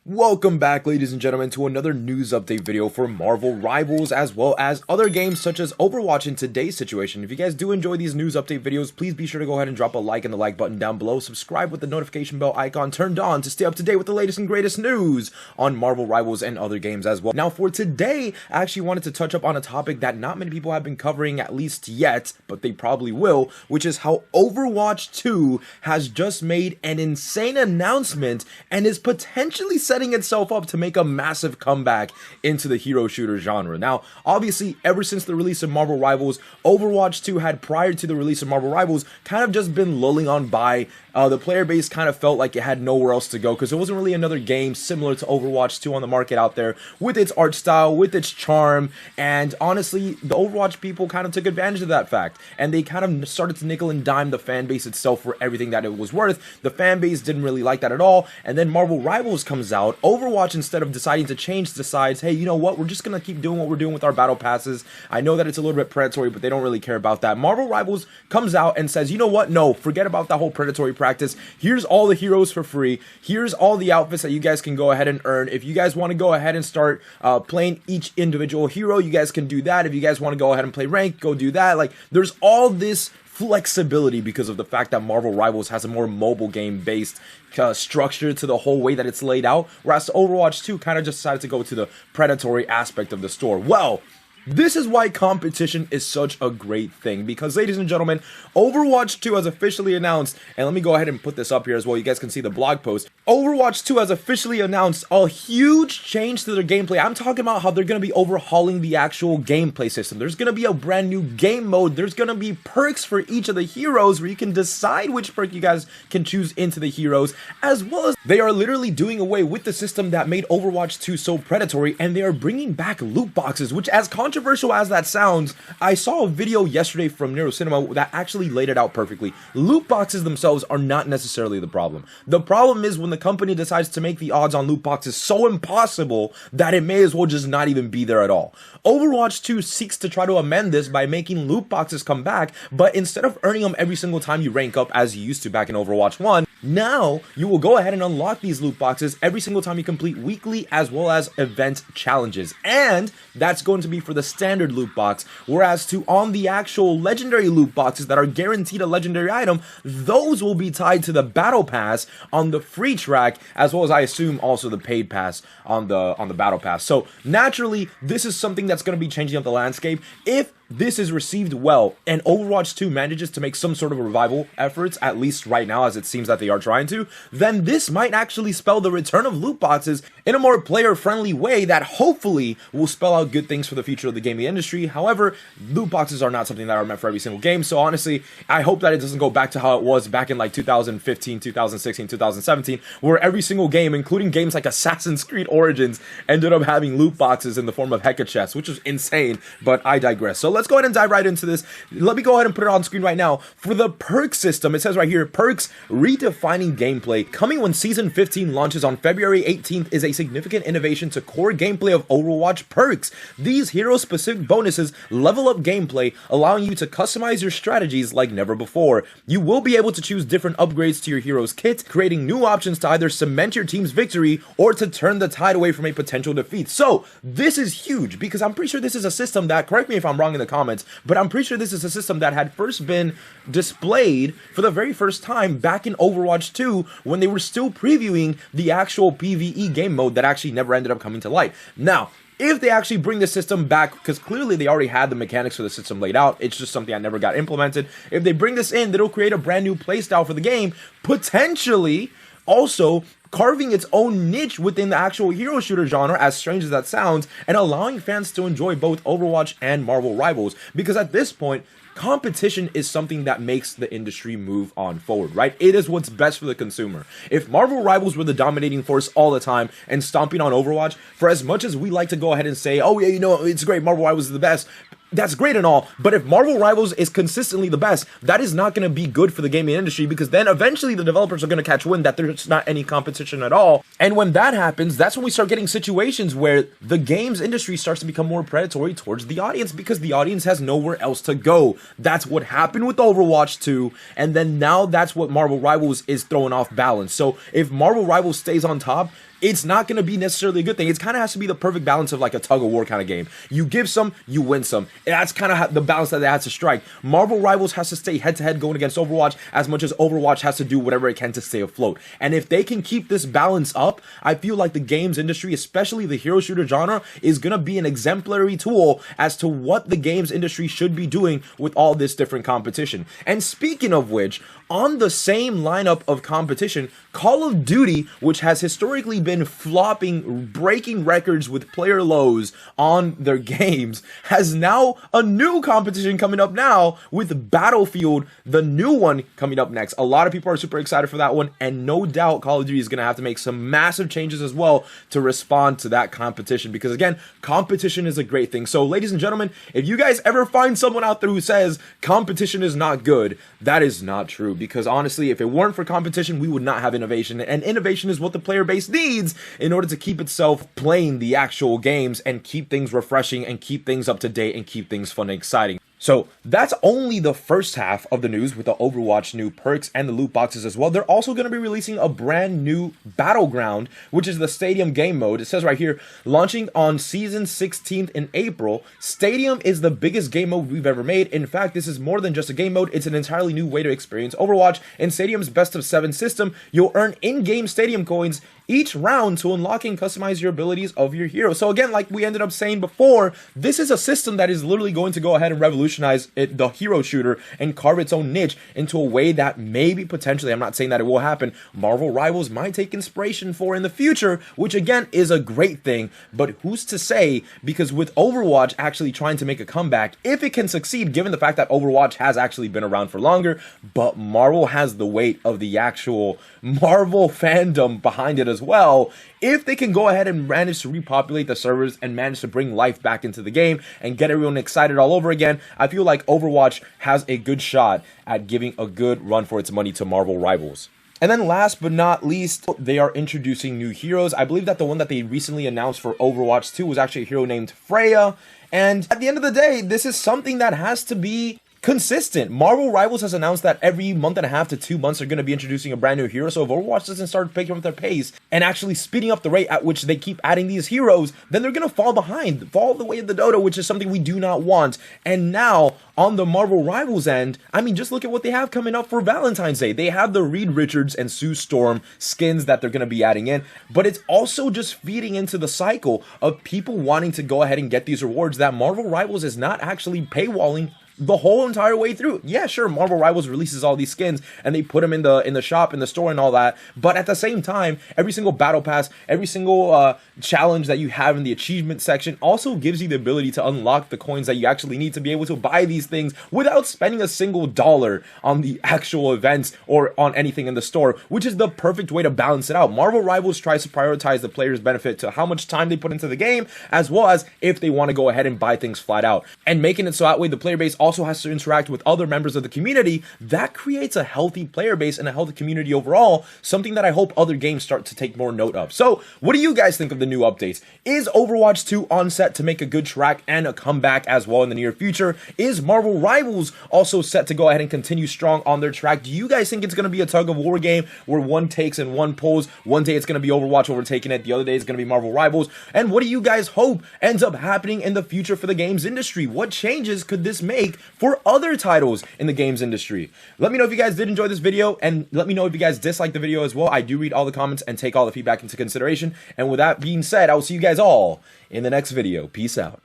Welcome back, ladies and gentlemen, to another news update video for Marvel Rivals as well as other games such as Overwatch in today's situation. If you guys do enjoy these news update videos, please be sure to go ahead and drop a like and the like button down below. Subscribe with the notification bell icon turned on to stay up to date with the latest and greatest news on Marvel Rivals and other games as well. Now for today, I actually wanted to touch up on a topic that not many people have been covering, at least yet, but they probably will, which is how Overwatch 2 has just made an insane announcement and is potentially setting itself up to make a massive comeback into the hero shooter genre. Now, obviously, ever since the release of Marvel Rivals, Overwatch 2 had, prior to the release of Marvel Rivals, kind of just been lulling on by. The player base kind of felt like it had nowhere else to go because there wasn't really another game similar to Overwatch 2 on the market out there with its art style, with its charm, and honestly, the Overwatch people kind of took advantage of that fact, and they kind of started to nickel and dime the fan base itself for everything that it was worth. The fan base didn't really like that at all, and then Marvel Rivals comes out. Overwatch, instead of deciding to change, decides, hey, you know what, we're just gonna keep doing what we're doing with our battle passes. I know that it's a little bit predatory, but they don't really care about that. Marvel Rivals comes out and says, you know what, no, forget about that whole predatory practice. Here's all the heroes for free. Here's all the outfits that you guys can go ahead and earn. If you guys want to go ahead and start playing each individual hero, you guys can do that. If you guys want to go ahead and play rank, go do that. Like, there's all this flexibility because of the fact that Marvel Rivals has a more mobile game based structure to the whole way that it's laid out, whereas Overwatch 2 kind of just decided to go to the predatory aspect of the store. Well, this is why competition is such a great thing, because, ladies and gentlemen, Overwatch 2 has officially announced, and let me go ahead and put this up here as well, you guys can see the blog post. Overwatch 2 has officially announced a huge change to their gameplay. I'm talking about how they're going to be overhauling the actual gameplay system. There's going to be a brand new game mode. There's going to be perks for each of the heroes where you can decide which perk you guys can choose into the heroes, as well as they are literally doing away with the system that made Overwatch 2 so predatory, and they are bringing back loot boxes, which, as controversial as that sounds, I saw a video yesterday from Nero Cinema that actually laid it out perfectly. Loot boxes themselves are not necessarily the problem. The problem is when the company decides to make the odds on loot boxes so impossible that it may as well just not even be there at all. Overwatch 2 seeks to try to amend this by making loot boxes come back, but instead of earning them every single time you rank up as you used to back in Overwatch 1, now you will go ahead and unlock these loot boxes every single time you complete weekly as well as event challenges, and that's going to be for the standard loot box, whereas on the actual legendary loot boxes that are guaranteed a legendary item, those will be tied to the battle pass on the free track, as well as, I assume, also the paid pass on the battle pass. So naturally, this is something that's going to be changing up the landscape. If this is received well and Overwatch 2 manages to make some sort of a revival efforts, at least right now as it seems that they are trying to, then this might actually spell the return of loot boxes in a more player-friendly way that hopefully will spell out good things for the future of the gaming industry. However, loot boxes are not something that are meant for every single game, so honestly, I hope that it doesn't go back to how it was back in like 2015, 2016, 2017, where every single game, including games like Assassin's Creed Origins, ended up having loot boxes in the form of Heka chests, which was insane, but I digress. So let's go ahead and dive right into this. Let me go ahead and put it on screen right now. For the perk system, it says right here, perks redefining gameplay. Coming when Season 15 launches on February 18th is a significant innovation to core gameplay of Overwatch perks. These hero-specific bonuses level up gameplay, allowing you to customize your strategies like never before. You will be able to choose different upgrades to your hero's kit, creating new options to either cement your team's victory or to turn the tide away from a potential defeat. So, this is huge because I'm pretty sure this is a system that, correct me if I'm wrong in the comments, but I'm pretty sure this is a system that had first been displayed for the very first time back in Overwatch 2 when they were still previewing the actual PvE game mode that actually never ended up coming to light. Now, if they actually bring the system back, because clearly they already had the mechanics for the system laid out, it's just something that never got implemented. If they bring this in, it'll create a brand new playstyle for the game, potentially also carving its own niche within the actual hero shooter genre, as strange as that sounds, and allowing fans to enjoy both Overwatch and Marvel Rivals, because at this point, competition is something that makes the industry move on forward, right? It is what's best for the consumer. If Marvel Rivals were the dominating force all the time and stomping on Overwatch, for as much as we like to go ahead and say, oh yeah, you know, it's great, Marvel Rivals is the best, that's great and all, but if Marvel Rivals is consistently the best, that is not going to be good for the gaming industry, because then eventually the developers are going to catch wind that there's not any competition at all. And when that happens, that's when we start getting situations where the games industry starts to become more predatory towards the audience, because the audience has nowhere else to go. That's what happened with Overwatch 2, and then now that's what Marvel Rivals is throwing off balance. So if Marvel Rivals stays on top, it's not going to be necessarily a good thing. It kind of has to be the perfect balance of like a tug of war kind of game. You give some, you win some. And that's kind of the balance that they has to strike. Marvel Rivals has to stay head-to-head going against Overwatch as much as Overwatch has to do whatever it can to stay afloat. And if they can keep this balance up, I feel like the games industry, especially the hero shooter genre, is going to be an exemplary tool as to what the games industry should be doing with all this different competition. And speaking of which, on the same lineup of competition, Call of Duty, which has historically been flopping, breaking records with player lows on their games, has now a new competition coming up now with Battlefield, the new one coming up next. A lot of people are super excited for that one, and no doubt Call of Duty is going to have to make some massive changes as well to respond to that competition, because again, competition is a great thing. So ladies and gentlemen, if you guys ever find someone out there who says competition is not good, that is not true, because honestly, if it weren't for competition, we would not have innovation, and innovation is what the player base needs in order to keep itself playing the actual games and keep things refreshing and keep things up to date and keep things fun and exciting. So that's only the first half of the news with the Overwatch new perks and the loot boxes as well. They're also going to be releasing a brand new Battleground, which is the Stadium game mode. It says right here, launching on season 16th in April. Stadium is the biggest game mode we've ever made. In fact, this is more than just a game mode. It's an entirely new way to experience Overwatch. In Stadium's best of 7 system, you'll earn in-game Stadium coins each round to unlock and customize your abilities of your hero. So again, like we ended up saying before, this is a system that is literally going to go ahead and revolutionize the hero shooter and carve its own niche into a way that maybe potentially, I'm not saying that it will happen, Marvel Rivals might take inspiration for in the future, which again is a great thing, but who's to say? Because with Overwatch actually trying to make a comeback, if it can succeed, given the fact that Overwatch has actually been around for longer, but Marvel has the weight of the actual Marvel fandom behind it as well, if they can go ahead and manage to repopulate the servers and manage to bring life back into the game and get everyone excited all over again, I feel like Overwatch has a good shot at giving a good run for its money to Marvel Rivals. And then last but not least, they are introducing new heroes. I believe that the one that they recently announced for Overwatch 2 was actually a hero named Freya. And at the end of the day, this is something that has to be consistent. Marvel Rivals has announced that every month and a half to 2 months they're going to be introducing a brand new hero. So if Overwatch doesn't start picking up their pace and actually speeding up the rate at which they keep adding these heroes, then they're going to fall behind, fall the way of the dodo, which is something we do not want. And now on the Marvel Rivals end, I mean, just look at what they have coming up for Valentine's Day. They have the Reed Richards and Sue Storm skins that they're going to be adding in, but it's also just feeding into the cycle of people wanting to go ahead and get these rewards that Marvel Rivals is not actually paywalling the whole entire way through. Yeah, sure, Marvel Rivals releases all these skins and they put them in the shop, in the store and all that, but at the same time, every single battle pass, every single challenge that you have in the achievement section also gives you the ability to unlock the coins that you actually need to be able to buy these things without spending a single dollar on the actual events or on anything in the store, which is the perfect way to balance it out. Marvel Rivals tries to prioritize the player's benefit to how much time they put into the game, as well as if they want to go ahead and buy things flat out, and making it so that way the player base also has to interact with other members of the community. That creates a healthy player base and a healthy community overall, something that I hope other games start to take more note of. So what do you guys think of the new updates? Is Overwatch 2 on set to make a good track and a comeback as well in the near future? Is Marvel Rivals also set to go ahead and continue strong on their track? Do you guys think it's going to be a tug of war game where one takes and one pulls? One day it's going to be Overwatch overtaking it, the other day it's going to be Marvel Rivals. And what do you guys hope ends up happening in the future for the games industry? What changes could this make for other titles in the games industry? Let me know if you guys did enjoy this video, and let me know if you guys disliked the video as well. I do read all the comments and take all the feedback into consideration. And with that being said, I will see you guys all in the next video. Peace out.